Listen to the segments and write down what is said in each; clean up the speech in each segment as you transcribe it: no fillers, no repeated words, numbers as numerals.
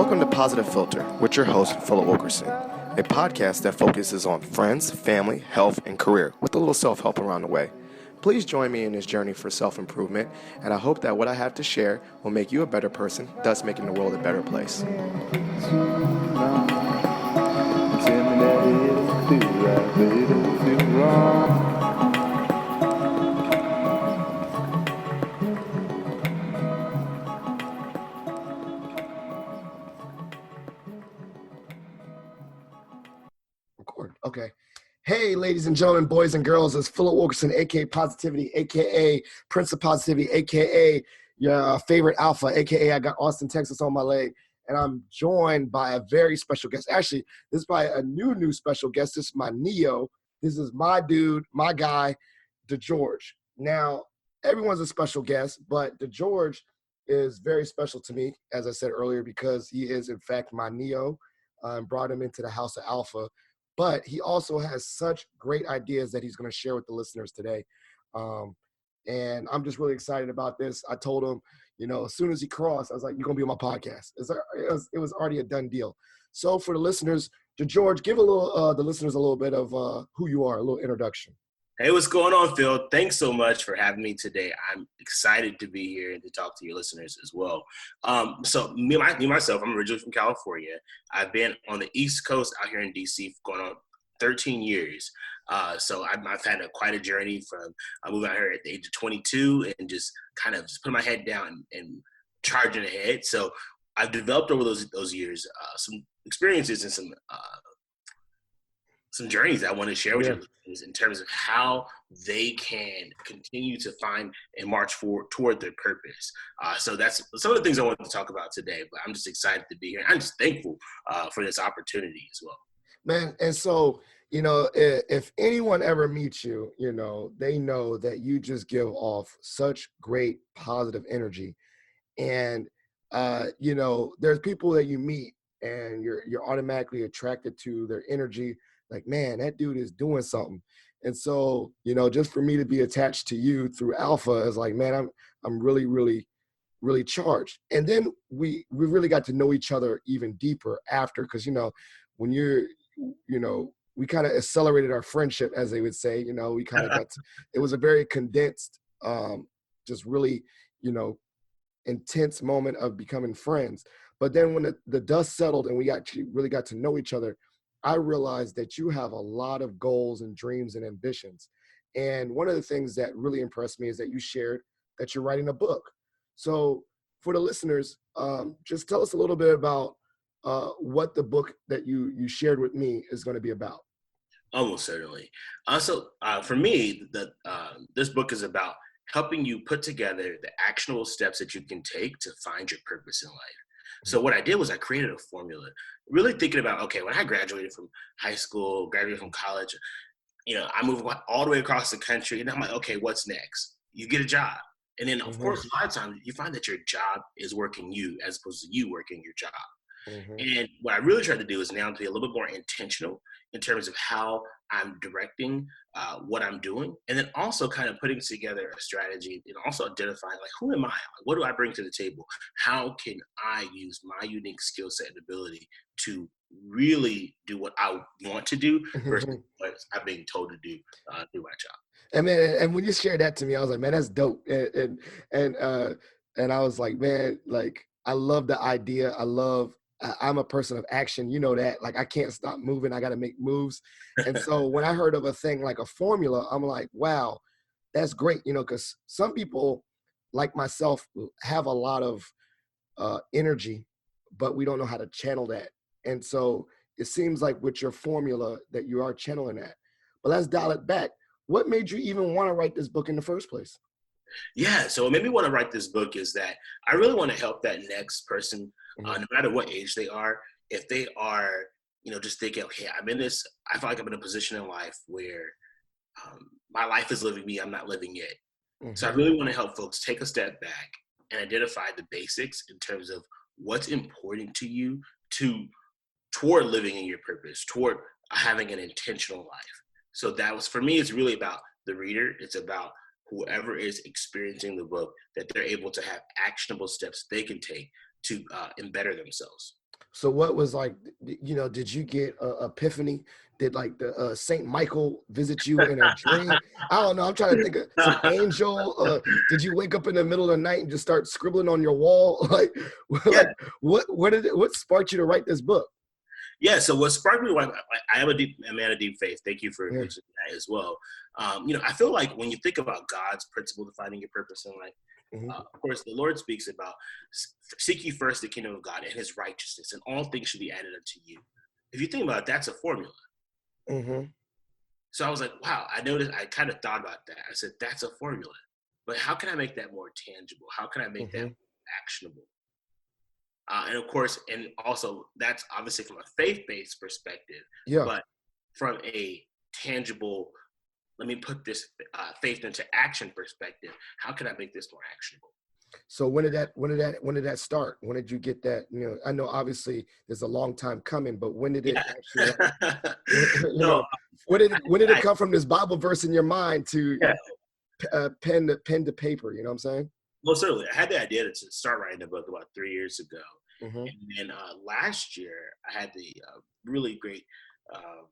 Welcome to Positive Filter with your host, Philip Wilkerson, a podcast that focuses on friends, family, health, and career with a little self-help around the way. Please join me in this journey for self-improvement, and I hope that what I have to share will make you a better person, thus making the world a better place. Record. Okay. Hey, ladies and gentlemen, boys and girls, it's Philip Wilkerson, aka Positivity, aka Prince of Positivity, aka your favorite alpha, aka I got Austin, Texas on my leg, and I'm joined by a very special guest. Actually, this is probably a new special guest. This is my Neo. This is my dude, my guy, DeGeorge. Now, everyone's a special guest, but DeGeorge is very special to me, as I said earlier, because he is, in fact, my Neo. Brought him into the house of alpha. But he also has such great ideas that he's going to share with the listeners today. And I'm just really excited about this. I told him, as soon as he crossed, I was like, you're going to be on my podcast. It was already a done deal. So for the listeners, DeGeorge, give the listeners a little bit of who you are, a little introduction. Hey, what's going on, Phil? Thanks so much for having me today. I'm excited to be here and to talk to your listeners as well. So myself, I'm originally from California. I've been on the East Coast out here in DC for going on 13 years. So I've had quite a journey from moving out here at the age of 22 and just kind of just putting my head down and charging ahead. So I've developed over those years some experiences and some journeys I want to share with you in terms of how they can continue to find and march toward their purpose. So that's some of the things I want to talk about today, but I'm just excited to be here. I'm just thankful for this opportunity as well. Man, and so, if anyone ever meets you, they know that you just give off such great positive energy. And, there's people that you meet and you're automatically attracted to their energy. Like, man, that dude is doing something. And so, just for me to be attached to you through Alpha is like, man, I'm really, really, really charged. And then we really got to know each other even deeper after, because, when we kind of accelerated our friendship, as they would say, we kind of it was a very condensed, just really, intense moment of becoming friends. But then when the dust settled and we really got to know each other, I realized that you have a lot of goals and dreams and ambitions. And one of the things that really impressed me is that you shared that you're writing a book. So for the listeners, just tell us a little bit about what the book that you shared with me is going to be about. Almost certainly. For me, this book is about helping you put together the actionable steps that you can take to find your purpose in life. So what I did was I created a formula, really thinking about, okay, when I graduated from high school, graduated from college, I moved all the way across the country, and I'm like, okay, what's next? You get a job. And then, of course, a lot of times you find that your job is working you as opposed to you working your job. And what I really tried to do is now to be a little bit more intentional in terms of how I'm directing what I'm doing, and then also kind of putting together a strategy and also identifying, like, who am I? What do I bring to the table? How can I use my unique skill set and ability to really do what I want to do versus what I'm being told to do through my job? And man, and when you shared that to me, I was like, man, that's dope. And I was like, man, like, I love the idea. I'm a person of action. You know that. Like, I can't stop moving. I got to make moves. And so when I heard of a thing like a formula, I'm like, wow, that's great. Because some people like myself have a lot of energy, but we don't know how to channel that. And so it seems like with your formula that you are channeling that. But let's dial it back. What made you even want to write this book in the first place? Yeah, so what made me want to write this book is that I really want to help that next person, no matter what age they are, if they are, just thinking, okay, I feel like I'm in a position in life where my life is living me, I'm not living it. So I really want to help folks take a step back and identify the basics in terms of what's important to you toward living in your purpose, toward having an intentional life. So for me, it's really about the reader. It's about whoever is experiencing the book, that they're able to have actionable steps they can take to better themselves. So what was like, did you get a epiphany? Did like the Saint Michael visit you in a dream? I don't know. I'm trying to think of some angel. Did you wake up in the middle of the night and just start scribbling on your wall? Like, Yeah. like what sparked you to write this book? Yeah. So what sparked me, I am a man of deep faith. Thank you for Yeah. mentioning that as well. I feel like when you think about God's principle to finding your purpose in life, Hmm. of course, the Lord speaks about seek ye first the kingdom of God and his righteousness, and all things should be added unto you. If you think about it, that's a formula. Hmm. So I was like, wow, I noticed, I kind of thought about that. I said, that's a formula. But how can I make that more tangible? How can I make that Hmm. actionable? And of course, and also that's obviously from a faith-based perspective, Yeah. but from a tangible, let me put this faith into action perspective, how can I make this more actionable? So when did that start? When did you get that? I know obviously there's a long time coming, but when did it actually like, Yeah. you So know, when did it I, come from this Bible verse in your mind to, yeah, pen to paper? You know what I'm saying? most certainly. I had the idea to start writing a book about 3 years ago. Hmm. And then last year, I had the really great um,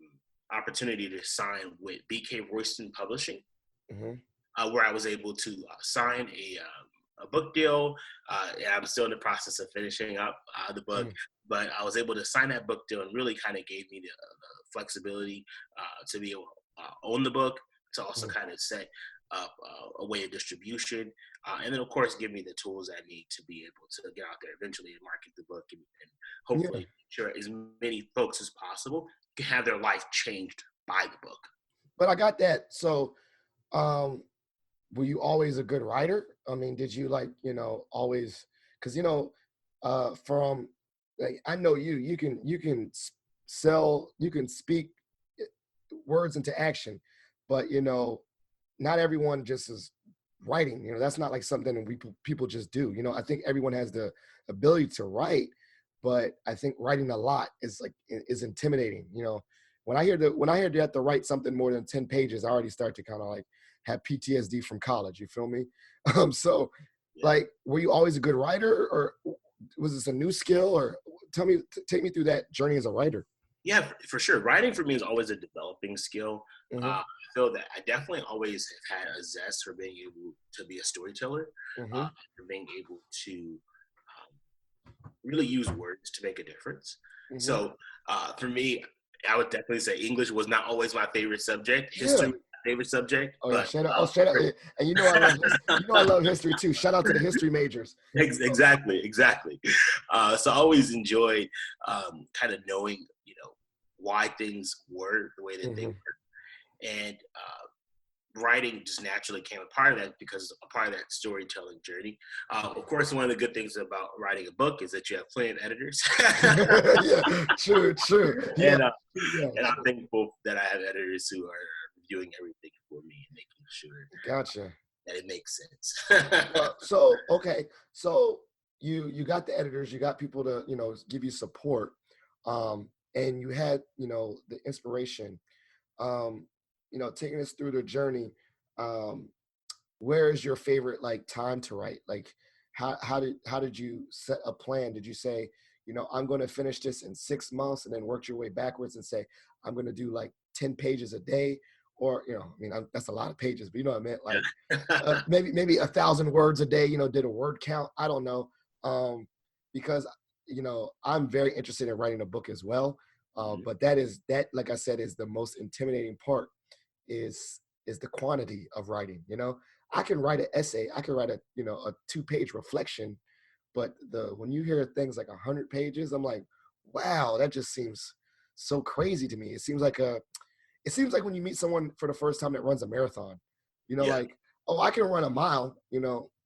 opportunity to sign with BK Royston Publishing, Hmm. where I was able to sign a book deal. And I'm still in the process of finishing up the book, but I was able to sign that book deal and really kind of gave me the flexibility to be able to own the book, to also kind of set up a way of distribution, and then of course give me the tools I need to be able to get out there eventually and market the book, and Yeah. hopefully make sure as many folks as possible can have their life changed by the book. But I got that. So, um, were you always a good writer? I mean, did you like, always, because, from, like, I know you can sell, you can speak words into action, but, not everyone just is writing. That's not like something that people just do. I think everyone has the ability to write, but I think writing a lot is like is intimidating. When I hear you have to write something more than 10 pages, I already start to kind of like have PTSD from college. You feel me? So Yeah. like, were you always a good writer, or was this a new skill? Or take me through that journey as a writer. Yeah, for sure. Writing for me is always a developing skill. Hmm. I feel that I definitely always have had a zest for being able to be a storyteller, Hmm. for being able to really use words to make a difference. Hmm. So for me, I would definitely say English was not always my favorite subject. Yeah. History was my favorite subject, Oh yeah, but shout out! Oh, shout out! And I love history too. Shout out to the history majors. exactly, exactly. So I always enjoyed kind of knowing, why things were the way that they Hmm. were, and writing just naturally came a part of that because a part of that storytelling journey. Of course, one of the good things about writing a book is that you have plenty of editors, Yeah, true, true. Yeah, and yeah, and I'm true. thankful that I have editors who are reviewing everything for me and making sure Gotcha. that it makes sense. So okay, so you got the editors, you got people to give you support, and you had the inspiration, taking us through the journey. Um, where is your favorite like time to write? Like, how did you set a plan? Did you say, I'm going to finish this in 6 months, and then work your way backwards and say, I'm going to do like 10 pages a day? Or, that's a lot of pages, but you know what I meant? Like, Yeah. maybe 1,000 words a day, did a word count. I don't know. Because, I'm very interested in writing a book as well. Mhm. But that, like I said, is the most intimidating part, is the quantity of writing. I can write an essay, I can write a 2-page reflection, but when you hear things like 100 pages, I'm like, wow, that just seems so crazy to me. It seems like when you meet someone for the first time that runs a marathon, Yeah. like, oh, I can run a mile,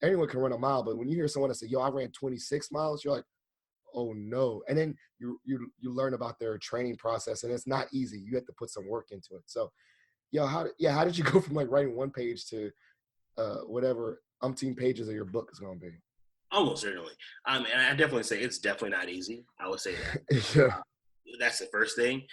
anyone can run a mile, but when you hear someone that say, yo, I ran 26 miles, you're like, oh no. And then you learn about their training process, and it's not easy. You have to put some work into it. So, yo, how did you go from like writing one page to whatever umpteen pages of your book is going to be? Almost certainly. And I definitely say it's definitely not easy. I would say that. Yeah. That's the first thing.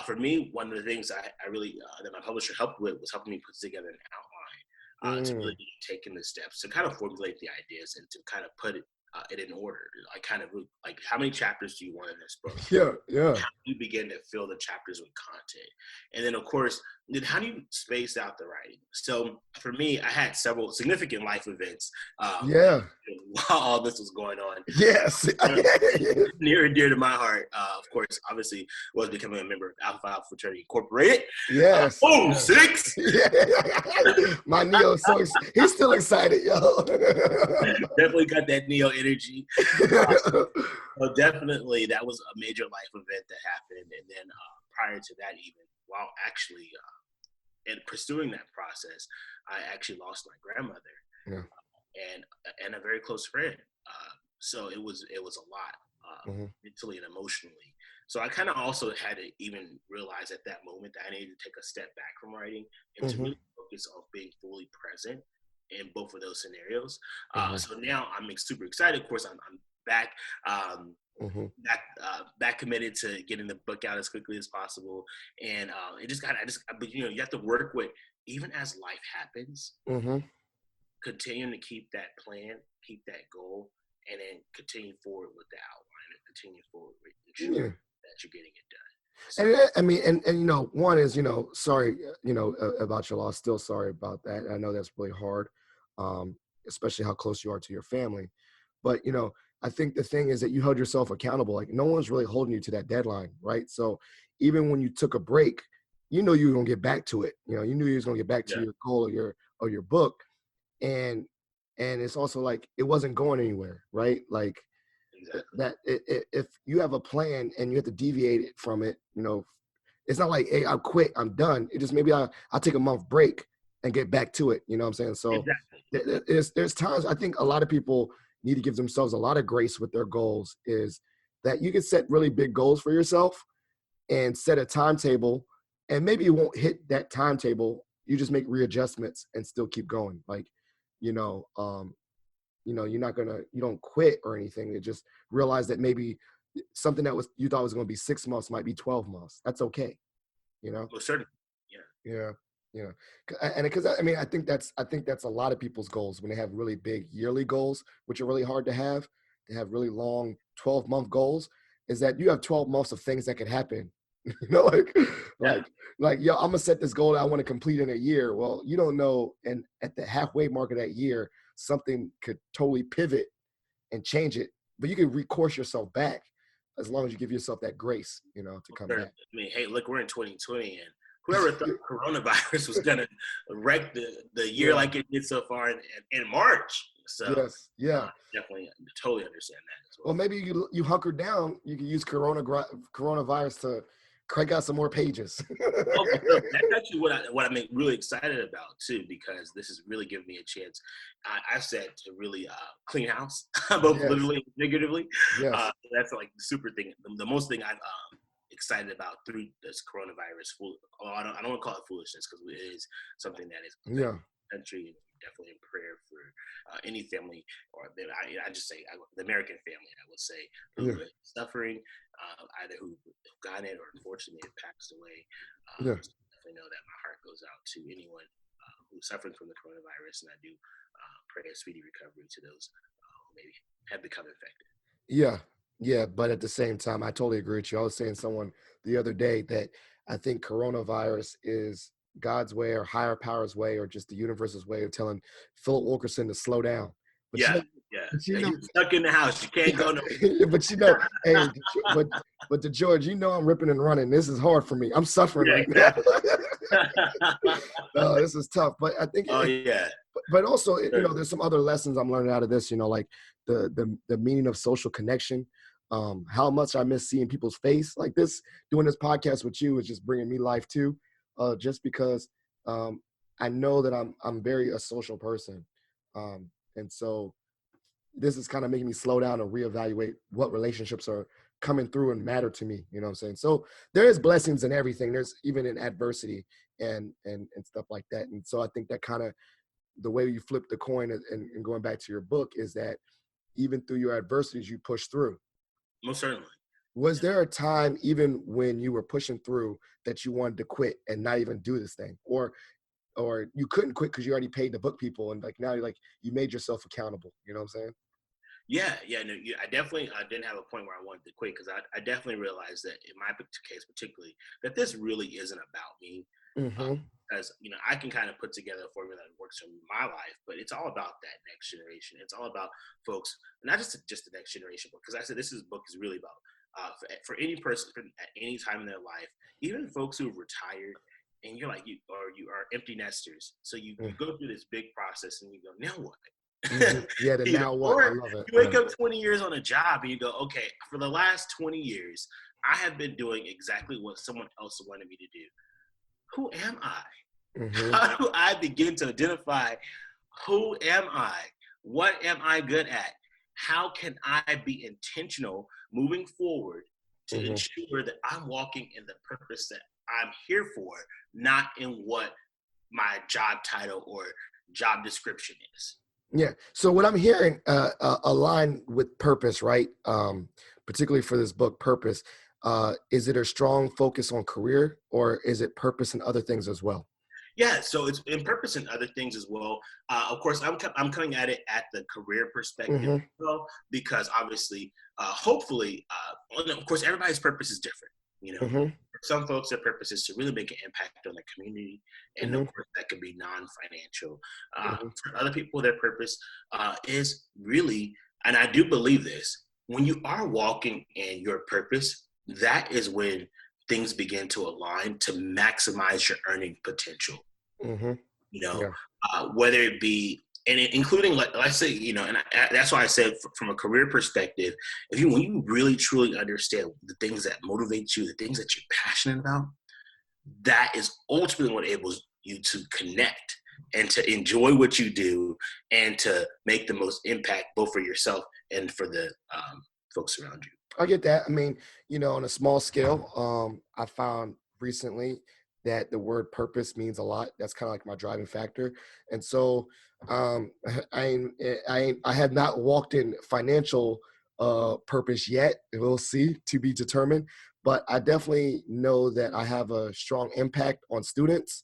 For me, one of the things I really that my publisher helped with was helping me put together an outline to really Mm, taking the steps to kind of formulate the ideas and to kind of put it it in order. I kind of like, how many chapters do you want in this book? Yeah, yeah, How do you begin to fill the chapters with content? And then, of course, then how do you space out the writing? So for me, I had several significant life events yeah. while all this was going on. Yes. Near and dear to my heart, of course, obviously, was becoming a member of Alpha Alpha Fraternity Incorporated. Yes. Boom, Yeah. 6. Yeah. My Neo's he's still excited, yo. Definitely got that Neo energy. So definitely, that was a major life event that happened. And then prior to that, even while actually in pursuing that process, I actually lost my grandmother Yeah. and a very close friend. So it was a lot Mhm. mentally and emotionally. So I kind of also had to even realize at that moment that I needed to take a step back from writing and to Mhm. really focus on being fully present in both of those scenarios. Mhm. So now I'm super excited. Of course, I'm back. Mhm. Back committed to getting the book out as quickly as possible, and but you have to work with, even as life happens, Mhm. continuing to keep that plan, keep that goal, and then continue forward with the outline and continue forward with Yeah. ensuring that you're getting it done. So And I mean, and one is, sorry, about your loss. Still sorry about that. I know that's really hard, um, especially how close you are to your family. But I think the thing is that you held yourself accountable. Like no one's really holding you to that deadline, right? So even when you took a break, you were gonna get back to it. You knew you was gonna get back to yeah, your goal or your book, and it's also like it wasn't going anywhere, right? Like exactly. that if you have a plan and you have to deviate it from it, it's not like, hey, I quit, I'm done. It just maybe I'll take a month break and get back to it. You know what I'm saying? So Exactly. there's times I think a lot of people need to give themselves a lot of grace with their goals. Is that you can set really big goals for yourself and set a timetable, and maybe you won't hit that timetable. You just make readjustments and still keep going. Like, you know, um, you don't quit or anything. You just realize that maybe something that was you thought was going to be 6 months might be 12 months. That's okay. you know Well, certainly. Yeah. yeah. And because I think that's a lot of people's goals when they have really big yearly goals, which are really hard to have. They have really long 12-month goals, is that you have 12 months of things that could happen. you know like Yeah. like yo, I'm gonna set this goal that I want to complete in a year. Well, you don't know, and at the halfway mark of that year something could totally pivot and change it, but you can recourse yourself back as long as you give yourself that grace, to Well, come certainly. back. I mean, hey, look, we're in 2020, and whoever thought coronavirus was gonna wreck the year Yeah. like it did so far in March. So Yes. Yeah. definitely, totally understand that as Well, well. maybe you hunker down. You can use coronavirus to crank out some more pages. Oh, so that's actually what I'm really excited about too, because this is really giving me a chance. I said to really clean house, both Yes. literally and figuratively. Yes. That's like the super thing, the most thing I'm excited about through this coronavirus. I don't want to call it foolishness, because it is something that is Yeah. affecting the country. And definitely in prayer for any family, or I just say the American family, I would say, Yeah. who is suffering, either who got it or unfortunately have passed away. Yeah. So definitely know that my heart goes out to anyone who's suffering from the coronavirus, and I do pray a speedy recovery to those who maybe have become infected. Yeah. Yeah. But at the same time, I totally agree with you. I was saying to someone the other day that I think coronavirus is God's way or higher powers way or just the universe's way of telling Philip Wilkerson to slow down. But Yeah, yeah. but You're stuck in the house. You can't go no. yeah, but hey, but DeGeorge, I'm ripping and running. This is hard for me. I'm suffering Yeah, right now. exactly. Oh, this is tough. But I think, Oh yeah. but also, Certainly. there's some other lessons I'm learning out of this. Like the meaning of social connection. How much I miss seeing people's face like this. Doing this podcast with you is just bringing me life too. Just because I know that I'm very a social person, and so this is kind of making me slow down and reevaluate what relationships are coming through and matter to me. You know what I'm saying? So there is blessings in everything. There's even in adversity and stuff like that. And so I think that kind of the way you flip the coin and going back to your book is that even through your adversities, you push through. Most certainly. Was Yeah. there a time, even when you were pushing through, that you wanted to quit and not even do this thing, or you couldn't quit because you already paid the book people and like now you're like you made yourself accountable? You know what I'm saying? Yeah, no, I definitely didn't have a point where I wanted to quit because I definitely realized that in my case, particularly, that this really isn't about me. Uh, Mm-hmm. because I can kind of put together a formula that works for my life, but it's all about that next generation. It's all about folks, not just the next generation, but because I said this book is really about for any person at any time in their life, even folks who've retired. And you're like you are empty nesters, so you go through this big process, and you go, now what? Mm-hmm. Yeah, the now what? I Or love it. you wake up 20 years on a job and you go, okay, for the last 20 years, I have been doing exactly what someone else wanted me to do. Who am I? Mm-hmm. How do I begin to identify who am I? What am I good at? How can I be intentional moving forward to Mm-hmm. ensure that I'm walking in the purpose that I'm here for, not in what my job title or job description is? Yeah. So what I'm hearing align with purpose, right? Particularly for this book, purpose. Is it a strong focus on career, or is it purpose and other things as well? Yeah, so it's in purpose and other things as well. Of course, I'm coming at it at the career perspective Mm-hmm. as well, because obviously, hopefully, well, no, of course, everybody's purpose is different. Mm-hmm. For some folks, their purpose is to really make an impact on the community, and of Mm-hmm. course, that could be non-financial. Mm-hmm. For other people, their purpose is really, and I do believe this: when you are walking in your purpose, that is when things begin to align to maximize your earning potential. Mm-hmm. you know, Yeah. Whether it be, and including, like, let's say, and that's why I said from a career perspective, when you really truly understand the things that motivate you, the things that you're passionate about, that is ultimately what enables you to connect and to enjoy what you do and to make the most impact both for yourself and for the folks around you. I get that. I mean, on a small scale, I found recently that the word purpose means a lot. That's kind of like my driving factor. And so, I have not walked in financial purpose yet. We'll see, to be determined. But I definitely know that I have a strong impact on students.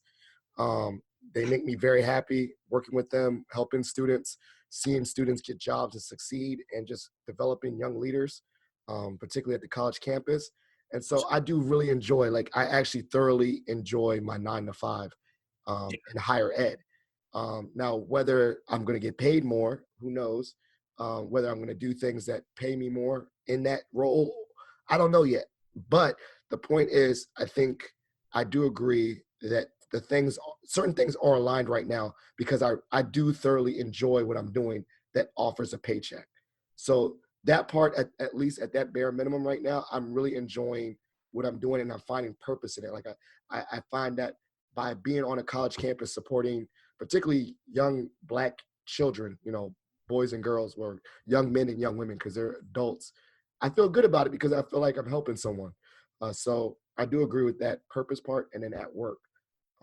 Um, they make me very happy working with them, helping students, seeing students get jobs and succeed, and just developing young leaders, particularly at the college campus. And so I do really enjoy, like, I actually thoroughly enjoy my 9 to 5 in higher ed. Now, whether I'm going to get paid more, who knows? Whether I'm going to do things that pay me more in that role, I don't know yet. But the point is, I think I do agree that certain things are aligned right now because I do thoroughly enjoy what I'm doing that offers a paycheck. So that part, at least at that bare minimum right now, I'm really enjoying what I'm doing and I'm finding purpose in it. Like I find that by being on a college campus supporting particularly young Black children, boys and girls, or young men and young women, because they're adults, I feel good about it because I feel like I'm helping someone. So I do agree with that purpose part. And then at work,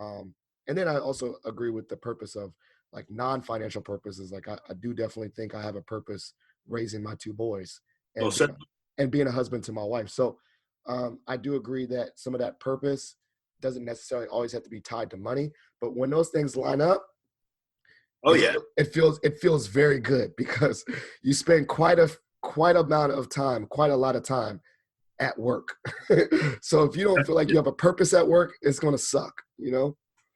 um, and then I also agree with the purpose of like non-financial purposes. Like I do definitely think I have a purpose raising my 2 boys Well, and so, being a husband to my wife. So I do agree that some of that purpose doesn't necessarily always have to be tied to money, but when those things line up, oh yeah, it feels very good because you spend quite amount of time, quite a lot of time at work. So if you don't feel like you have a purpose at work, it's going to suck.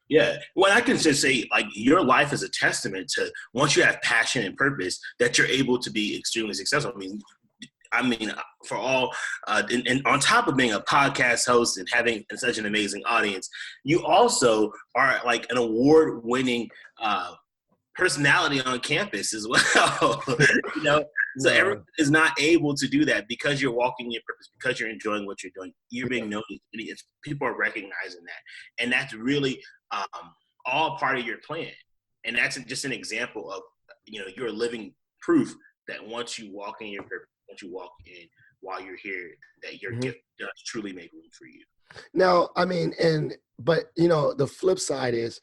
yeah. Well, I can just say, like, your life is a testament to once you have passion and purpose that you're able to be extremely successful. I mean, for all, and on top of being a podcast host and having such an amazing audience, you also are like an award-winning personality on campus as well. you know, so everyone No. is not able to do that because you're walking your purpose, because you're enjoying what you're doing. You're being noticed. People are recognizing that, and that's really all part of your plan. And that's just an example of you're living proof that once you walk in your purpose, once you walk in while you're here, that your Mhm. gift does truly make room for you. Now, I mean, but the flip side is,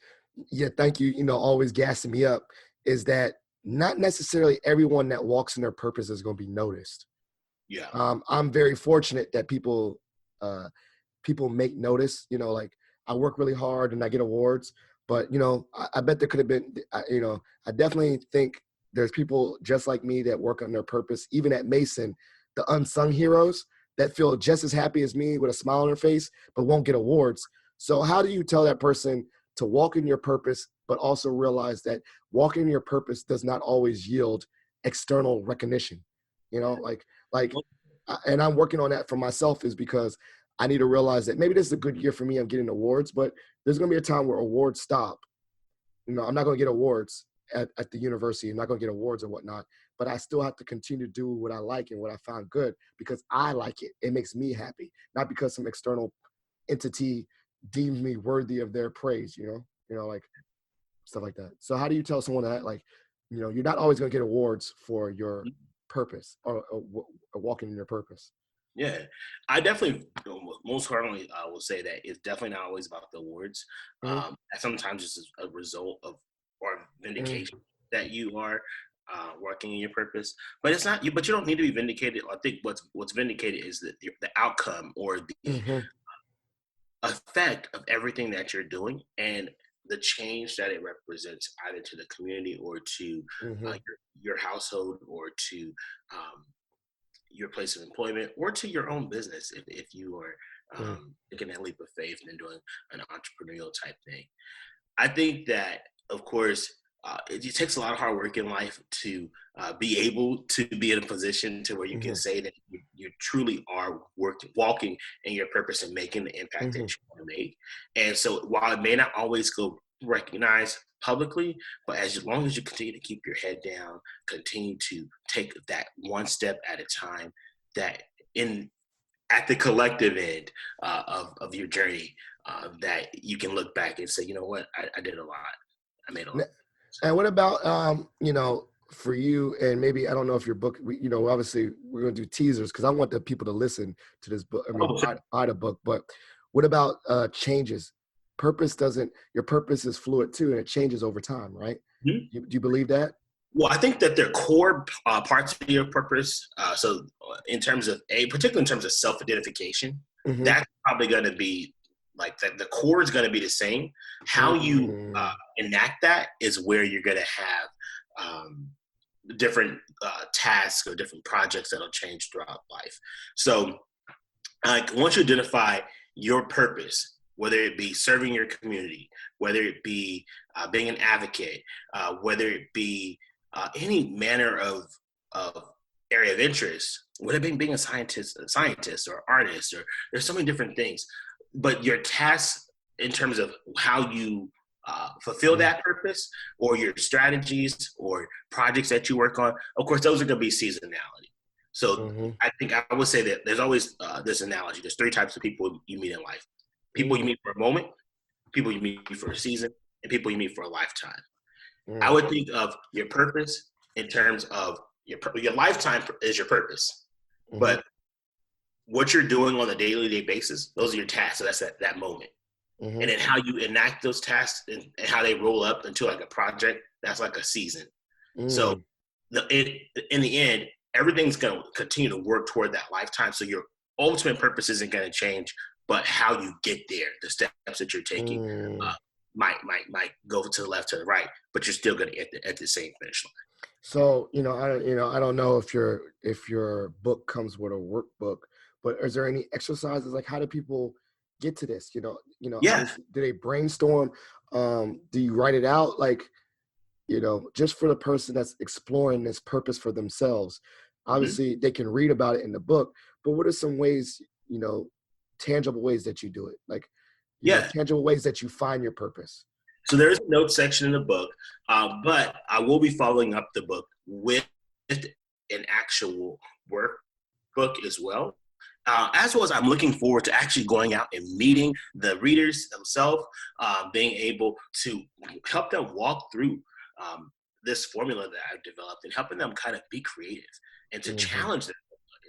yeah, thank you, always gassing me up, is that not necessarily everyone that walks in their purpose is going to be noticed. Yeah. I'm very fortunate that uh, people make notice. Like I work really hard and I get awards, but I bet there could have been. I definitely think there's people just like me that work on their purpose, even at Mason, the unsung heroes that feel just as happy as me with a smile on their face, but won't get awards. So how do you tell that person to walk in your purpose, but also realize that walking in your purpose does not always yield external recognition? You know, like, and I'm working on that for myself, is because I need to realize that maybe this is a good year for me. I'm getting awards, but there's going to be a time where awards stop. You know, I'm not going to get awards at the university. I'm not going to get awards or whatnot, but I still have to continue to do what I like and what I found good because I like it. It makes me happy, not because some external entity deems me worthy of their praise, like stuff like that. So how do you tell someone that, like, you're not always going to get awards for your purpose or walking in your purpose? Yeah, I definitely, most certainly, I will say that it's definitely not always about the awards. Mm-hmm. Sometimes it's a result of or Mm-hmm. vindication that you are working in your purpose. But it's not you. But you don't need to be vindicated. I think what's vindicated is the outcome or the Mm-hmm. effect of everything that you're doing and the change that it represents either to the community or to Mm-hmm. your household or to um, your place of employment or to your own business if you are taking that leap of faith and doing an entrepreneurial type thing. I think that, of course, it takes a lot of hard work in life to be able to be in a position to where you can Mm-hmm. say that you truly are walking in your purpose and making the impact that Mm-hmm. you want to make. And so while it may not always go recognized publicly, but as long as you continue to keep your head down, continue to take that one step at a time, that in at the collective end of your journey, that you can look back and say, you know what, I did a lot. I made a lot. So, And what about for you, and maybe I don't know if your book, obviously we're going to do teasers because I want the people to listen to this book. I mean, oh, sure. buy the book. But what about changes? Your purpose is fluid too, and it changes over time, right? Mhm. Do you believe that? Well, I think that they're core parts of your purpose. So, in terms of particularly in terms of self-identification, Mm-hmm. that's probably going to be like the core is going to be the same. How you Mm-hmm. enact that is where you're going to have different tasks or different projects that'll change throughout life. So, like once you identify your purpose, whether it be serving your community, whether it be being an advocate, whether it be any manner of area of interest, whether it be being a scientist or artist, or there's so many different things. But your tasks in terms of how you fulfill that purpose, or your strategies or projects that you work on, of course, those are going to be seasonality. So Mm-hmm. I think I would say that there's always this analogy. There's three types of people you meet in life: people you Mm-hmm. meet for a moment, people you meet for a season, and people you meet for a lifetime. I Mm-hmm. would think of your purpose in terms of your lifetime is your purpose, Mm-hmm. but what you're doing on a daily day basis, those are your tasks. So that's that moment, Mm-hmm. and then how you enact those tasks and how they roll up into like a project. That's like a season. So Mm-hmm. in the end, everything's going to continue to work toward that lifetime. So your ultimate purpose isn't going to change, but how you get there, the steps that you're taking, Mm-hmm. might go to the left, to the right, but you're still going to at the same finish line. So, I don't know if your book comes with a workbook, but is there any exercises? Like, how do people get to this? Yeah. Obviously, do they brainstorm? Do you write it out? Like, just for the person that's exploring this purpose for themselves. Hmm. Obviously, they can read about it in the book, but what are some ways, tangible ways that you do it? Like, Yeah. tangible ways that you find your purpose. So there is a note section in the book, but I will be following up the book with an actual workbook as well. As well as I'm looking forward to actually going out and meeting the readers themselves, being able to help them walk through um, this formula that I've developed and helping them kind of be creative and to Mm-hmm. challenge them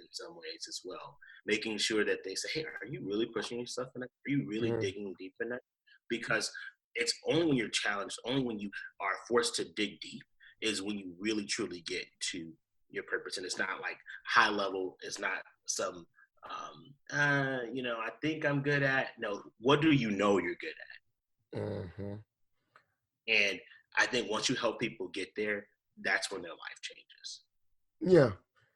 in some ways as well. Making sure that they say, hey, are you really pushing yourself in that? Are you really Mm-hmm. digging deep in that? Because it's only when you're challenged, only when you are forced to dig deep is when you really truly get to your purpose. And it's not like high level, it's not some I think I'm good at. No, what do you know you're good Mm-hmm. at? And I think once you help people get there, that's when their life changes. Yeah.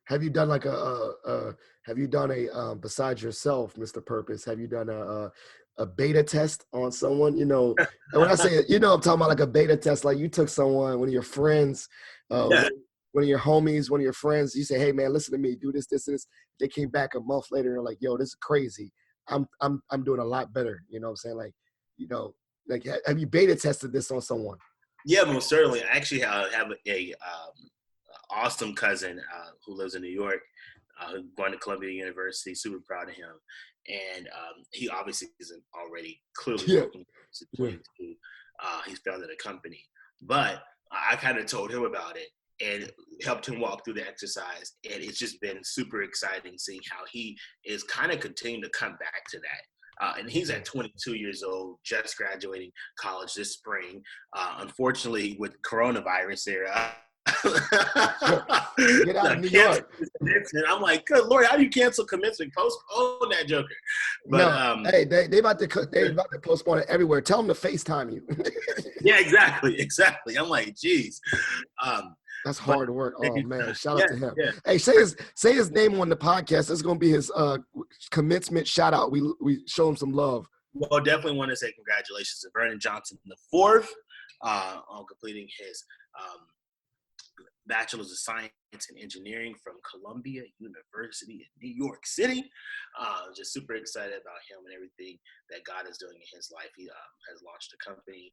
Have you done like have you done a besides yourself, Mr. Purpose? Have you done a beta test on someone? You know, and when I say I'm talking about like a beta test, like you took someone, one of your friends, Yeah. one of your homies, one of your friends. You say, "Hey, man, listen to me. Do this, this, this." They came back a month later and they're like, "Yo, this is crazy. I'm doing a lot better." You know what I'm saying? Like, like have you beta tested this on someone? Yeah, most certainly. I actually have a awesome cousin who lives in New York, who's going to Columbia University. Super proud of him, and he obviously isn't already clearly Yeah, working. He's yeah, 22. He's founded a company, but I kind of told him about it and helped him walk through the exercise, and it's just been super exciting seeing how he is kind of continuing to come back to that. And he's yeah. at 22 years old, just graduating college this spring. Unfortunately, with coronavirus, there. Get out of The New cancel York. commencement. I'm like, good Lord, how do you cancel commencement? Postpone that joker. But No, hey, they about to postpone it everywhere. Tell them to FaceTime you. yeah, exactly. I'm like, geez. Um, That's but hard work. Oh man, shout yeah, out to him. yeah. Hey, say his name on the podcast. It's gonna be his commencement shout out. We show him some love. Well, definitely want to say congratulations to Vernon Johnson the fourth on completing his Bachelor's of Science in Engineering from Columbia University in New York City. Just super excited about him and everything that God is doing in his life. He has launched a company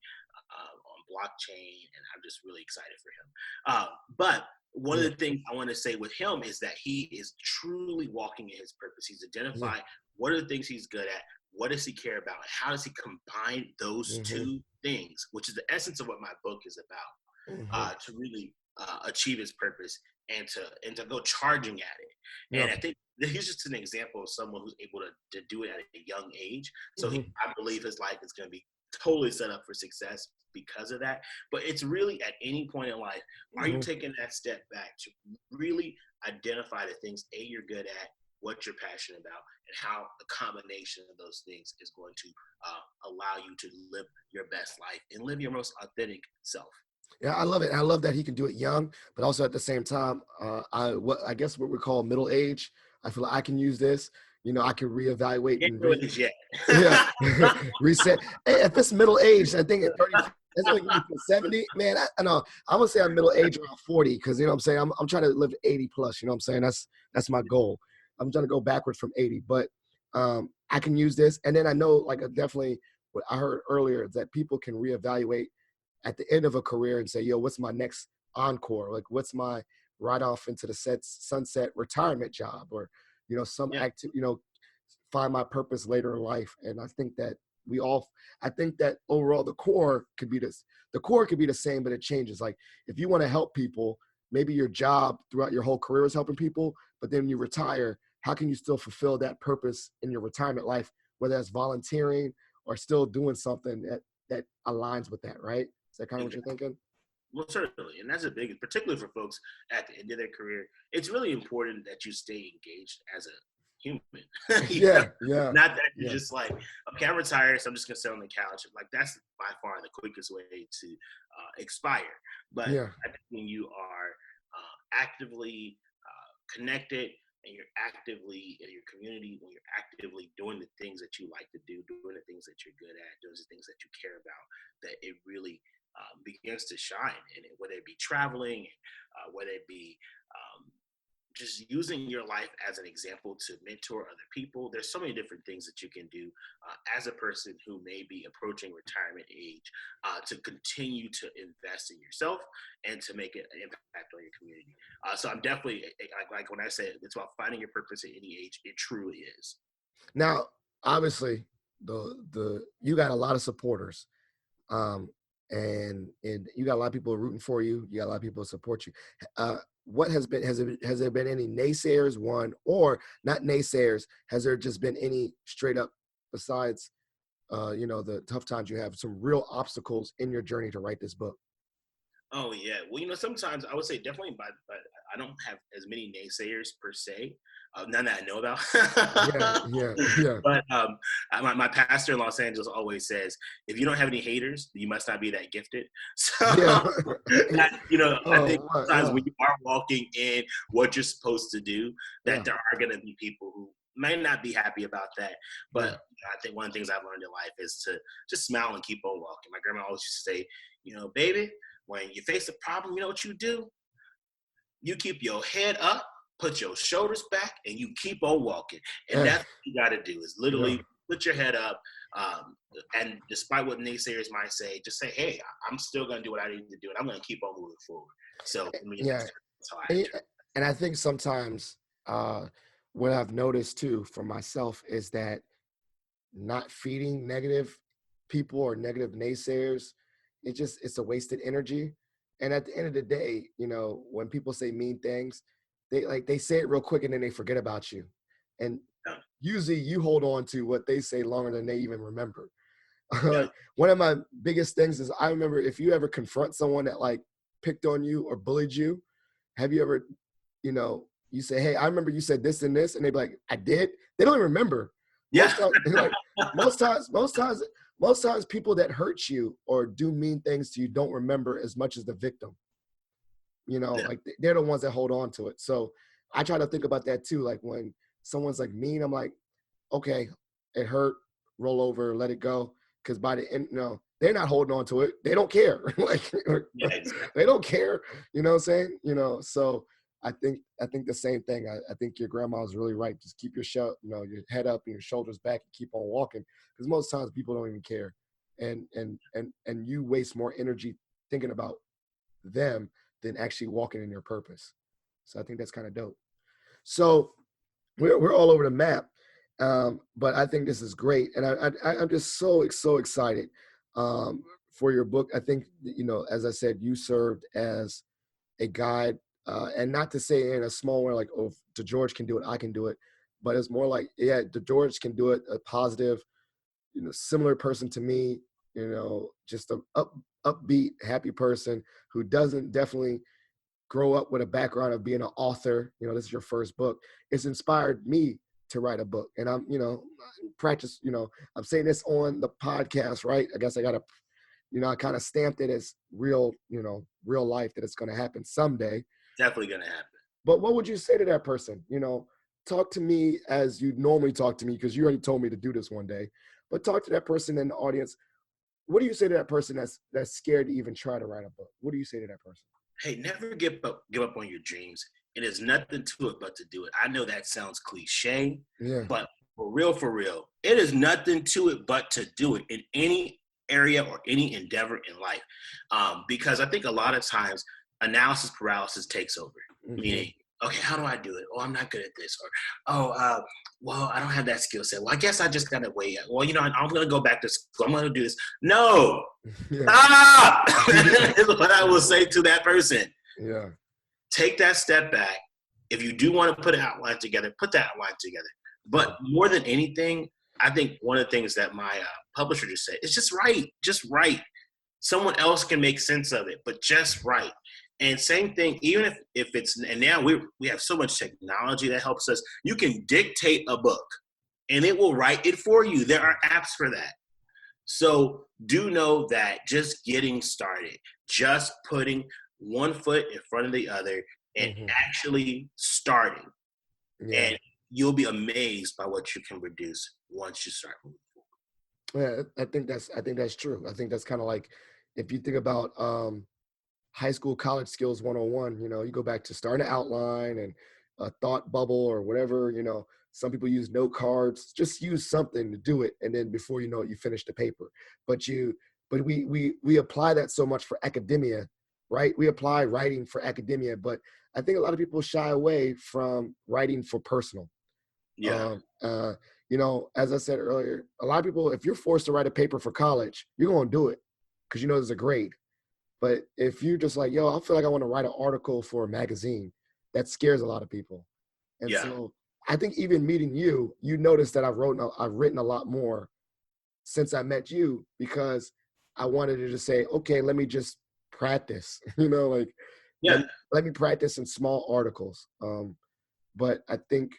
on blockchain, and I'm just really excited for him. But one of Yeah, the things I want to say with him is that he is truly walking in his purpose. He's yeah, identified what are the things he's good at, what does he care about, and how does he combine those mm-hmm, two things, which is the essence of what my book is about, mm-hmm, to really achieve his purpose and to go charging at it. yeah, And I think that he's just an example of someone who's able to do it at a young age. So mm-hmm, I believe his life is going to be totally set up for success because of that. But it's really at any point in life, are you mm-hmm. taking that step back to really identify the things you're good at, what you're passionate about, and how the combination of those things is going to allow you to live your best life and live your most authentic self. Yeah, I love it. I love that he can do it young, but also at the same time, I guess what we call middle age. I feel like I can use this. I can reevaluate Can't and do it yet. yeah, reset. Hey, if it's middle age, I think at 30, that's only me to 70. Man, I know. I'm gonna say I'm middle age around 40 because you know what I'm saying. I'm trying to live 80 plus. You know what I'm saying. That's my goal. I'm trying to go backwards from 80, but I can use this. And then I know, like, definitely what I heard earlier is that people can reevaluate at the end of a career and say, yo, what's my next encore? Like, what's my right off into the sunset retirement job, or some Yeah. active, find my purpose later in life. And I think that overall the core could be this. The core could be the same, but it changes. Like if you want to help people, maybe your job throughout your whole career is helping people, but then you retire. How can you still fulfill that purpose in your retirement life, whether that's volunteering or still doing something that aligns with that, right? Is that kind of what you're Exactly. thinking? Well, certainly, and that's a big, particularly for folks at the end of their career. It's really important that you stay engaged as a human. you know? Yeah, yeah, Not that you're yeah, just like, okay, I'm retired, so I'm just gonna sit on the couch. Like that's by far the quickest way to expire. But yeah, I think when you are actively connected and you're actively in your community, when you're actively doing the things that you like to do, doing the things that you're good at, doing the things that you care about, that it really begins to shine. And whether it be traveling, whether it be just using your life as an example to mentor other people. There's so many different things that you can do as a person who may be approaching retirement age to continue to invest in yourself and to make an impact on your community. So I'm definitely like when I say it's about finding your purpose at any age, it truly is. now obviously the you got a lot of supporters, um, and you got a lot of people rooting for you. You got a lot of people support you. What has there been any naysayers? One, or not naysayers? Has there just been any straight up, besides the tough times you have, some real obstacles in your journey to write this book? Oh yeah. Well, sometimes I would say definitely, but I don't have as many naysayers per se. None that I know about. Yeah, yeah, yeah, But my pastor in Los Angeles always says, if you don't have any haters, you must not be that gifted. So, yeah. I think Oh, right, sometimes wow. when you are walking in what you're supposed to do, that Yeah, there are going to be people who may not be happy about that. But yeah, I think one of the things I've learned in life is to just smile and keep on walking. My grandma always used to say, baby, when you face a problem, you know what you do? You keep your head up, put your shoulders back, and you keep on walking. And eh, that's what you got to do is yeah. literally put your head up. Um, and despite what naysayers might say, just say, hey, I'm still going to do what I need to do, and I'm going to keep on moving forward. So for me, Yeah, that's how I and, interpret. and I think sometimes what I've noticed too for myself is that not feeding negative people or negative naysayers, it's a wasted energy. And at the end of the day, when people say mean things, they say it real quick and then they forget about you. And Yeah, usually you hold on to what they say longer than they even remember. yeah, Like one of my biggest things is I remember if you ever confront someone that like picked on you or bullied you, have you ever, you say, hey, I remember you said this and this, and they be like, I did. They don't even remember. yeah, Most times, like most times people that hurt you or do mean things to you don't remember as much as the victim. yeah. Like they're the ones that hold on to it. So I try to think about that too. Like when someone's like mean, I'm like, okay, it hurt, roll over, let it go. Because by the end, they're not holding on to it. They don't care. Like Yeah, exactly. they don't care. You know what I'm saying? So I think the same thing. I think your grandma was really right. Just keep your head up and your shoulders back and keep on walking. Because most times people don't even care. And you waste more energy thinking about them than actually walking in your purpose. So I think that's kind of dope. So we're all over the map. But I think this is great, and I'm just so excited for your book. I think as I said, you served as a guide, and not to say in a small way like, oh, if DeGeorge can do it, I can do it, but it's more like, yeah, DeGeorge can do it. A positive, similar person to me, just a upbeat, happy person who doesn't definitely grow up with a background of being an author. This is your first book. It's inspired me to write a book. And I'm, practice, I'm saying this on the podcast, right? I guess I got to, I kind of stamped it as real, real life, that it's going to happen someday. Definitely gonna happen. But what would you say to that person? Talk to me as you normally talk to me, because you already told me to do this one day. But talk to that person in the audience. What do you say to that person that's scared to even try to write a book? What do you say to that person? Hey, never give up on your dreams. It is nothing to it but to do it. I know that sounds cliche, Yeah. but for real, it is nothing to it but to do it in any area or any endeavor in life. Because I think a lot of times analysis paralysis takes over, Mm-hmm. meaning, okay, how do I do it? Oh, I'm not good at this. Or, oh, well, I don't have that skill set. Well, I guess I just got to wait. Well, I'm going to go back to school. I'm going to do this. No, Yeah. stop is what I will say to that person. Yeah. Take that step back. If you do want to put an outline together, put that outline together. Yeah. But more than anything, I think one of the things that my publisher just said is just write. Just write. Someone else can make sense of it, but just write. And same thing, even if it's, and now we have so much technology that helps us, you can dictate a book and it will write it for you. There are apps for that. So do know that just getting started, just putting one foot in front of the other and Mm-hmm. actually starting, Yeah. and you'll be amazed by what you can produce once you start moving Yeah. I think that's true. I think that's kind of like if you think about high school college skills 101, you go back to starting an outline and a thought bubble or whatever. Some people use note cards. Just use something to do it, and then before you know it, you finish the paper. But we apply that so much for academia, right? We apply writing for academia, but I think a lot of people shy away from writing for personal. forward. um, uh, as I said earlier, a lot of people, if you're forced to write a paper for college, you're going to do it because there's a grade. But if you just like, yo, I feel like I want to write an article for a magazine, that scares a lot of people. And Yeah, so I think even meeting you, you notice that I've written a lot more since I met you, because I wanted to just say, okay, let me just practice, you know, like let Yeah. me, let me practice in small articles. But I think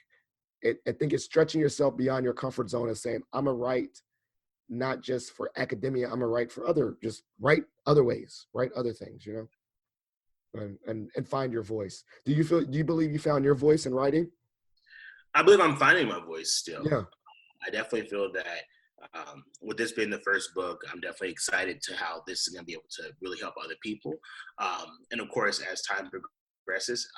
it's stretching yourself beyond your comfort zone and saying, I'm a write not just for academia, I'm a write for other, just write other ways, write other things, you know, and find your voice. Do you believe you found your voice in writing? I believe I'm finding my voice still. Yeah. I definitely feel that with this being the first book, I'm definitely excited to how this is going to be able to really help other people. And of course, as time progresses,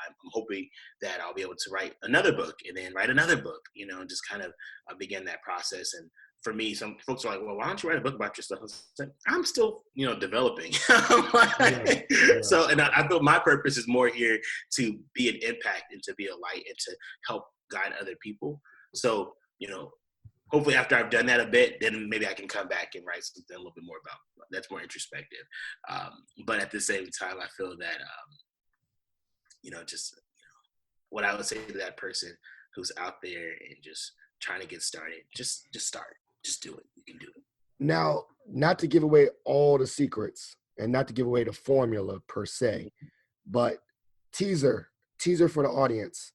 I'm hoping that I'll be able to write another book and then write another book, you know, and just kind of begin that process. And for me, some folks are like, well, why don't you write a book about yourself? I was like, I'm still, you know, developing. Yeah. Yeah. So, and I feel my purpose is more here to be an impact and to be a light and to help guide other people. So, you know, hopefully after I've done that a bit, then maybe I can come back and write something a little bit more about that's more introspective. But at the same time, I feel that, you know, just what I would say to that person who's out there and just trying to get started, just start, just do it. You can do it. Now, not to give away all the secrets and not to give away the formula per se, but teaser, teaser for the audience.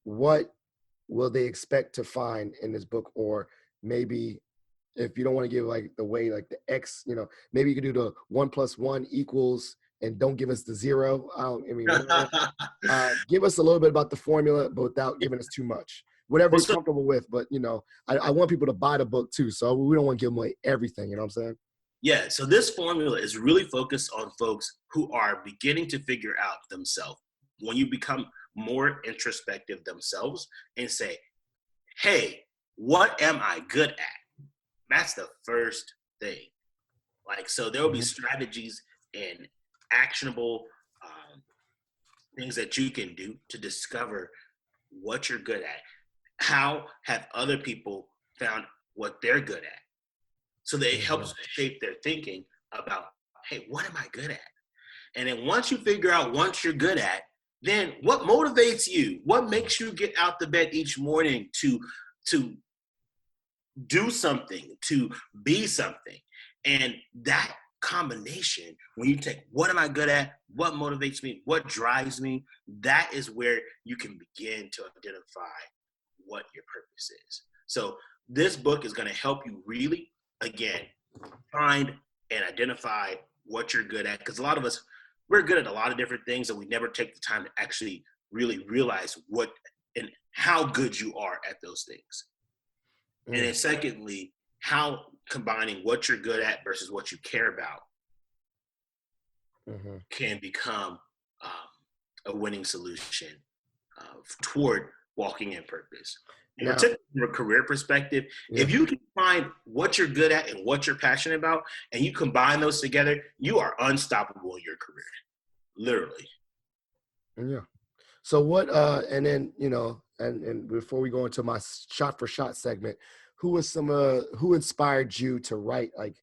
What will they expect to find in this book? Or maybe if you don't want to give like the way, like the X, you know, maybe you could do the 1 + 1 = and don't give us the zero. I mean, whatever. Give us a little bit about the formula, but without giving us too much. Whatever Well, you're so comfortable with, but you know, I want people to buy the book too. So we don't want to give them away everything. You know what I'm saying? yeah, so this formula is really focused on folks who are beginning to figure out themselves. When you become more introspective themselves and say, hey, what am I good at? That's the first thing. Like, so there will be Mhm. strategies and actionable things that you can do to discover what you're good at. How have other people found what they're good at? So that it Mhm. helps shape their thinking about, hey, what am I good at? And then once you figure out what you're good at, then what motivates you? What makes you get out the bed each morning to do something, to be something? And that combination, when you take what am I good at, what motivates me, what drives me, that is where you can begin to identify what your purpose is. So this book is going to help you really, again, find and identify what you're good at. Because a lot of us, we're good at a lot of different things, and we never take the time to actually really realize what and how good you are at those things. And Mm. then secondly, how combining what you're good at versus what you care about Mhm. can become a winning solution toward walking in purpose. And Now, particularly from a career perspective, yeah, if you can find what you're good at and what you're passionate about, and you combine those together, you are unstoppable in your career, literally. yeah. So what? And then you know, and before we go into my shot for shot segment, who was some? Who inspired you to write? Like,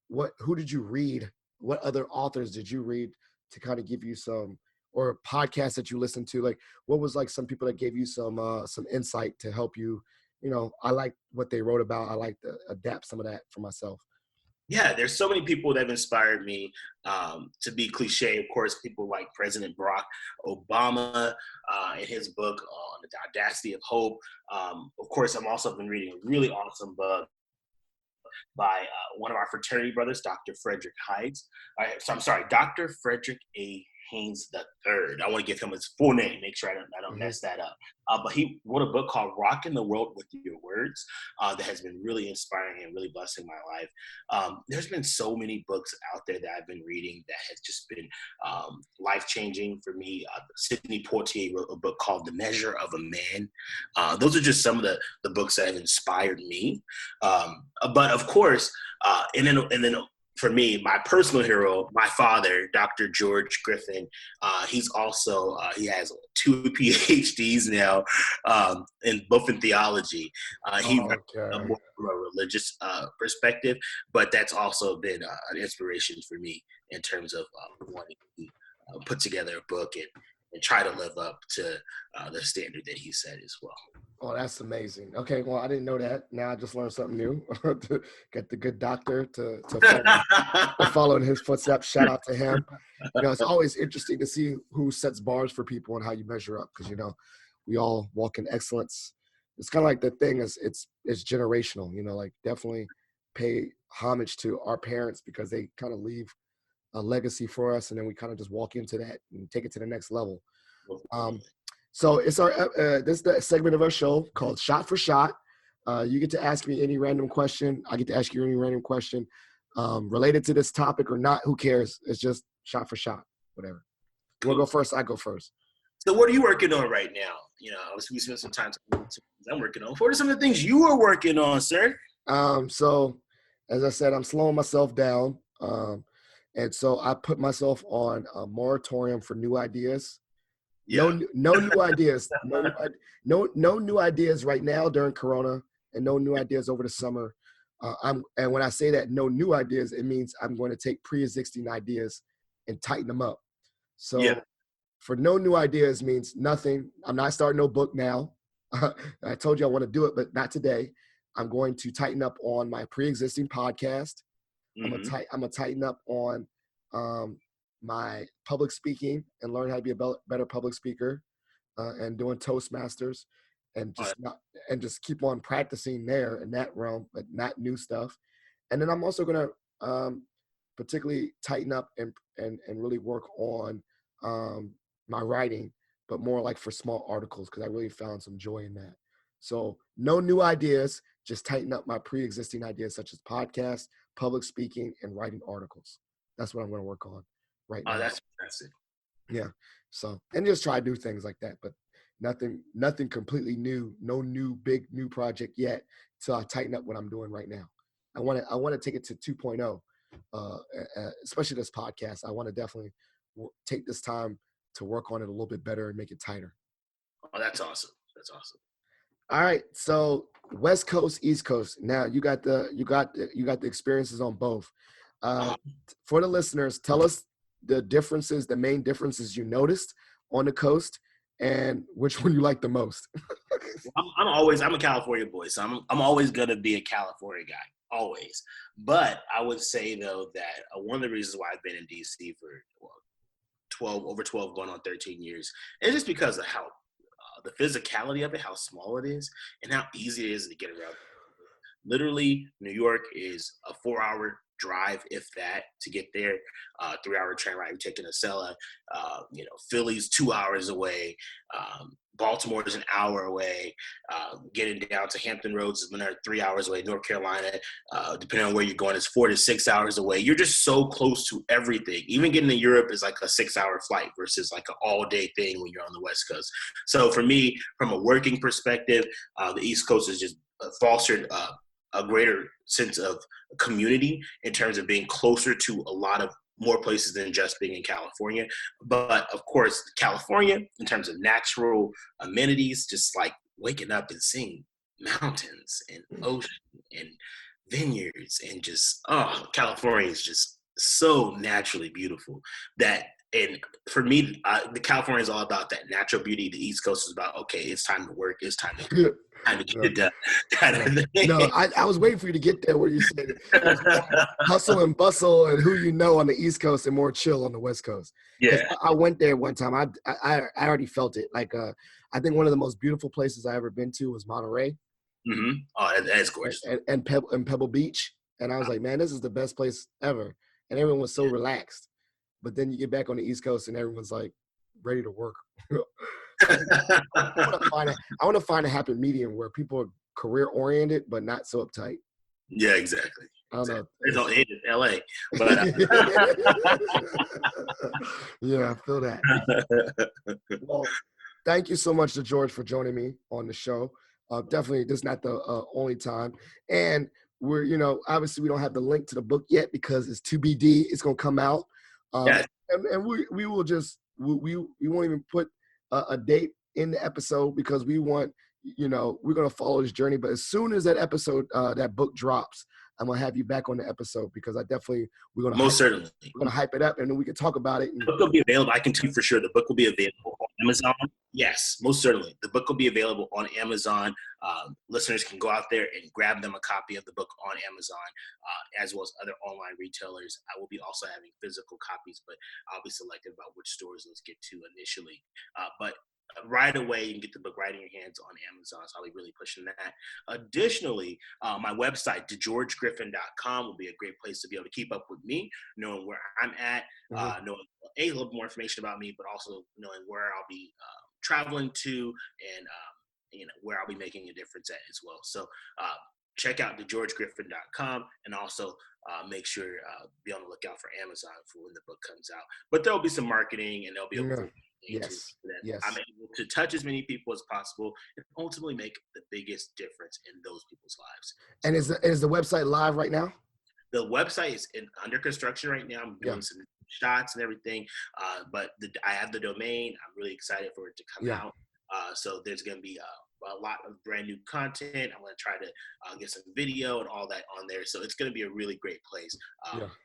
what? Who did you read? What other authors did you read to kind of give you some, or podcasts that you listen to? Like, what was like some people that gave you some insight to help you? You know, I like what they wrote about. I like to adapt some of that for myself. Yeah, there's so many people that have inspired me to be cliche. Of course, people like President Barack Obama in his book on the audacity of hope. Of course, I'm also been reading a really awesome book by one of our fraternity brothers, Dr. Frederick Hydes. So I'm sorry, Dr. Frederick A. Haynes III. I want to give him his full name, make sure I don't Hmm. mess that up. But he wrote a book called Rocking the World with Your Words that has been really inspiring and really blessing my life. There's been so many books out there that I've been reading that has just been life changing for me. Sidney Poitier wrote a book called The Measure of a Man. Those are just some of the books that have inspired me. But of course, and then for me, my personal hero, my father, Dr. George Griffin. He's also he has 2 PhDs now, in both in theology. He writes Okay. more from a religious perspective, but that's also been an inspiration for me in terms of wanting to put together a book and try to live up to the standard that he set as well. Oh, that's amazing. Okay, well, I didn't know that. Now I just learned something new. To get the good doctor to follow in his footsteps. Shout out to him. It's always interesting to see who sets bars for people and how you measure up, because we all walk in excellence. It's kind of like the thing is it's generational. Like definitely pay homage to our parents because they kind of leave a legacy for us, and then we kind of just walk into that and take it to the next level. So it's this is the segment of our show called Shot for Shot. You get to ask me any random question. I get to ask you any random question related to this topic or not. Who cares? It's just shot for shot, whatever. You want to go first? I go first. So what are you working on right now? We spent some time talking about I'm working on. What are some of the things you are working on, sir? So as I said, I'm slowing myself down. And so I put myself on a moratorium for new ideas. Yeah. No new ideas. No new ideas right now during Corona, and no new ideas over the summer. And when I say that no new ideas, it means I'm going to take pre-existing ideas and tighten them up. So for no new ideas means nothing. I'm not starting no book now. I told you I want to do it, but not today. I'm going to tighten up on my pre-existing podcast. Mm-hmm. I'm gonna tighten up on my public speaking and learn how to be a better public speaker, and doing Toastmasters, and just keep on practicing there in that realm, but not new stuff. And then I'm also gonna particularly tighten up and really work on my writing, but more like for small articles, because I really found some joy in that. So no new ideas, just tighten up my pre-existing ideas such as podcasts, public speaking, and writing articles. That's what I'm going to work on right now. Oh, that's fantastic. Yeah. So, and just try to do things like that, but nothing completely new, no big new project yet. So I tighten up what I'm doing right now. I want to take it to 2.0, especially this podcast. I want to definitely take this time to work on it a little bit better and make it tighter. Oh, that's awesome. That's awesome. All right. So West Coast, East Coast. Now you got the experiences on both. For the listeners, tell us the main differences you noticed on the coast, and which one you like the most. I'm a California boy, so I'm always gonna be a California guy, always. But I would say though that one of the reasons why I've been in DC for over 12, going on 13 years, is just because of how the physicality of it, how small it is, and how easy it is to get around. Literally, New York is a 4-hour drive, if that, to get there. 3-hour train ride, taking a Acela. Philly's 2 hours away. Baltimore is an hour away. Getting down to Hampton Roads is another 3 hours away. North Carolina, depending on where you're going, is 4 to 6 hours away. You're just so close to everything. Even getting to Europe is like a 6-hour flight versus like an all-day thing when you're on the West Coast. So for me, from a working perspective, the East Coast has just fostered a greater sense of community in terms of being closer to a lot of more places than just being in California. But of course, California, in terms of natural amenities, just like waking up and seeing mountains and ocean and vineyards and just, California is just so naturally beautiful that, and for me, the California is all about that natural beauty. The East Coast is about, okay, it's time to work. It's time to get it done. No, I was waiting for you to get there where you said hustle and bustle and who you know on the East Coast and more chill on the West Coast. Yeah. I went there one time. I already felt it. Like, I think one of the most beautiful places I ever been to was Monterey. Mm-hmm. Oh, that's gorgeous. And Pebble Beach. And I was like, man, this is the best place ever. And everyone was so relaxed. But then you get back on the East Coast and everyone's like ready to work. I want to find a happy medium where people are career oriented but not so uptight. Yeah, exactly. I don't know. It's all in LA, but yeah, I feel that. Well, thank you so much to George for joining me on the show. Definitely, this is not the only time, and we're obviously we don't have the link to the book yet because it's TBD. It's gonna come out, yes. and we will just we won't even put a date in the episode because we want we're gonna follow this journey. But as soon as that episode that book drops, I'm gonna have you back on the episode because we're gonna most certainly we're gonna hype it up and then we can talk about it. The book will be available. I can tell you for sure the book will be available on Amazon? Yes, most certainly. The book will be available on Amazon. Listeners can go out there and grab them a copy of the book on Amazon, as well as other online retailers. I will be also having physical copies, but I'll be selective about which stores those get to initially. But right away, you can get the book right in your hands on Amazon. So I'll be really pushing that. Additionally, my website, DeGeorgeGriffin.com, will be a great place to be able to keep up with me, knowing where I'm at, knowing a little more information about me, but also knowing where I'll be traveling to and where I'll be making a difference at as well. So check out DeGeorgeGriffin.com and also make sure be on the lookout for Amazon for when the book comes out. But there'll be some marketing and there'll be a full Yes. that Yes. I'm able to touch as many people as possible and ultimately make the biggest difference in those people's lives. So, And is the website live right now? the website is under construction right now. I'm doing some shots and everything, but I have the domain. I'm really excited for it to come out. So there's going to be a lot of brand new content. I'm going to try to get some video and all that on there. So it's going to be a really great place.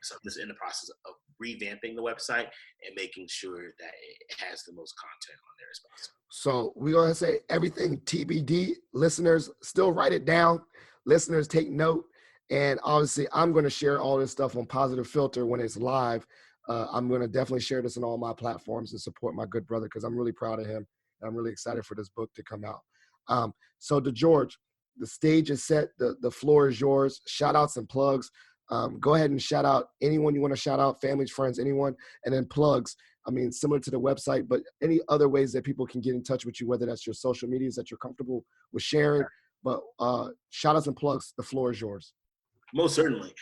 So I'm just in the process of revamping the website and making sure that it has the most content on there as possible. So we're going to say everything TBD. Listeners, still write it down. Listeners, take note. And obviously, I'm going to share all this stuff on Positive Filter when it's live. I'm going to definitely share this on all my platforms and support my good brother because I'm really proud of him. I'm really excited for this book to come out. So DeGeorge, the stage is set. The floor is yours. Shout outs and plugs. Go ahead and shout out anyone you want to shout out, families, friends, anyone, and then plugs. I mean, similar to the website, but any other ways that people can get in touch with you, whether that's your social medias that you're comfortable with sharing. But shout outs and plugs. The floor is yours. Most certainly.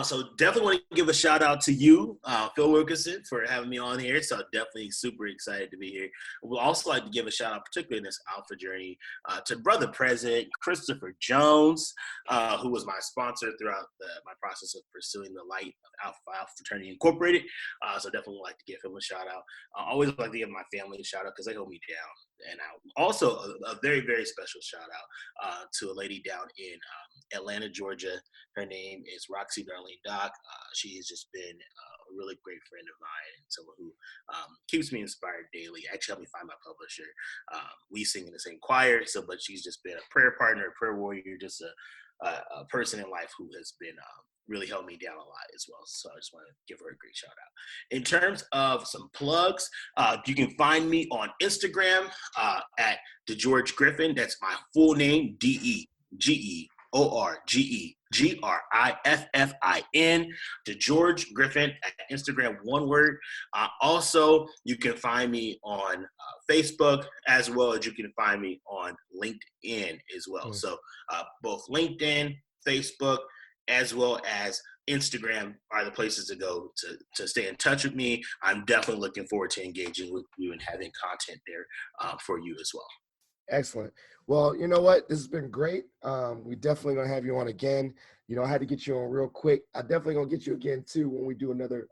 So definitely want to give a shout out to you, Phil Wilkinson, for having me on here. So definitely super excited to be here. We'll also like to give a shout out, particularly in this Alpha journey, to Brother President Christopher Jones, who was my sponsor throughout my process of pursuing the light of Alpha Fraternity Incorporated. So definitely would like to give him a shout out. I always like to give my family a shout out because they hold me down. And also a very, very special shout out to a lady down in Atlanta, Georgia. Her name is Roxy Darlene Doc. She has just been a really great friend of mine and someone who keeps me inspired daily. Actually helped me find my publisher. We sing in the same choir, but she's just been a prayer partner, a prayer warrior, just a person in life who has been really held me down a lot as well. So I just want to give her a great shout out. In terms of some plugs, you can find me on Instagram at DeGeorge Griffin. That's my full name, DeGeorge Griffin, DeGeorge Griffin at Instagram, one word. Also, you can find me on Facebook as well as you can find me on LinkedIn as well. So both LinkedIn, Facebook, as well as Instagram are the places to go to stay in touch with me. I'm definitely looking forward to engaging with you and having content there for you as well. Excellent. Well, you know what? This has been great. We definitely going to have you on again. You know, I had to get you on real quick. I definitely going to get you again too when we do another.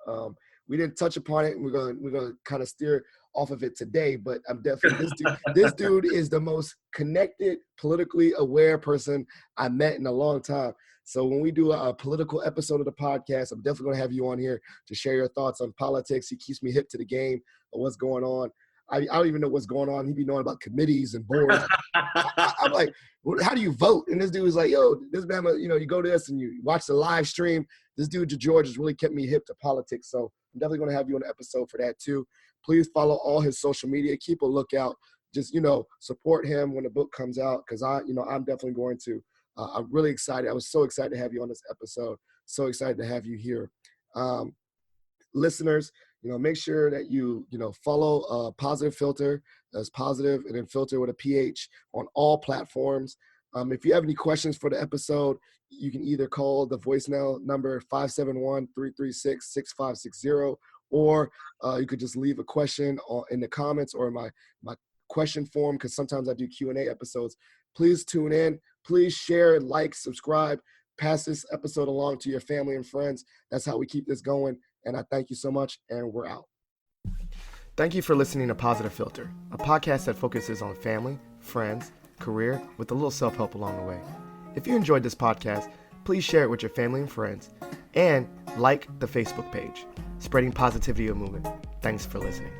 We didn't touch upon it, and we're going to kind of steer off of it today. But I'm definitely this dude is the most connected, politically aware person I met in a long time. So when we do a political episode of the podcast, I'm definitely going to have you on here to share your thoughts on politics. He keeps me hip to the game of what's going on. I don't even know what's going on. He be knowing about committees and boards. I'm like, how do you vote? And this dude is like, yo, this man, you go to this and you watch the live stream. This dude, DeGeorge, has really kept me hip to politics. So I'm definitely going to have you on the episode for that too. Please follow all his social media. Keep a lookout. Just, support him when the book comes out because I'm definitely going to. I'm really excited. I was so excited to have you on this episode. So excited to have you here. Listeners, make sure that you follow Positive Filter. That's positive and then filter with a PH on all platforms. If you have any questions for the episode, you can either call the voicemail number 571-336-6560, or you could just leave a question in the comments or in my question form, because sometimes I do Q&A episodes. Please tune in. Please share, like, subscribe, pass this episode along to your family and friends. That's how we keep this going. And I thank you so much, and we're out. Thank you for listening to Positive Filter, a podcast that focuses on family, friends, career, with a little self-help along the way. If you enjoyed this podcast, please share it with your family and friends, and like the Facebook page, Spreading Positivity of Movement. Thanks for listening.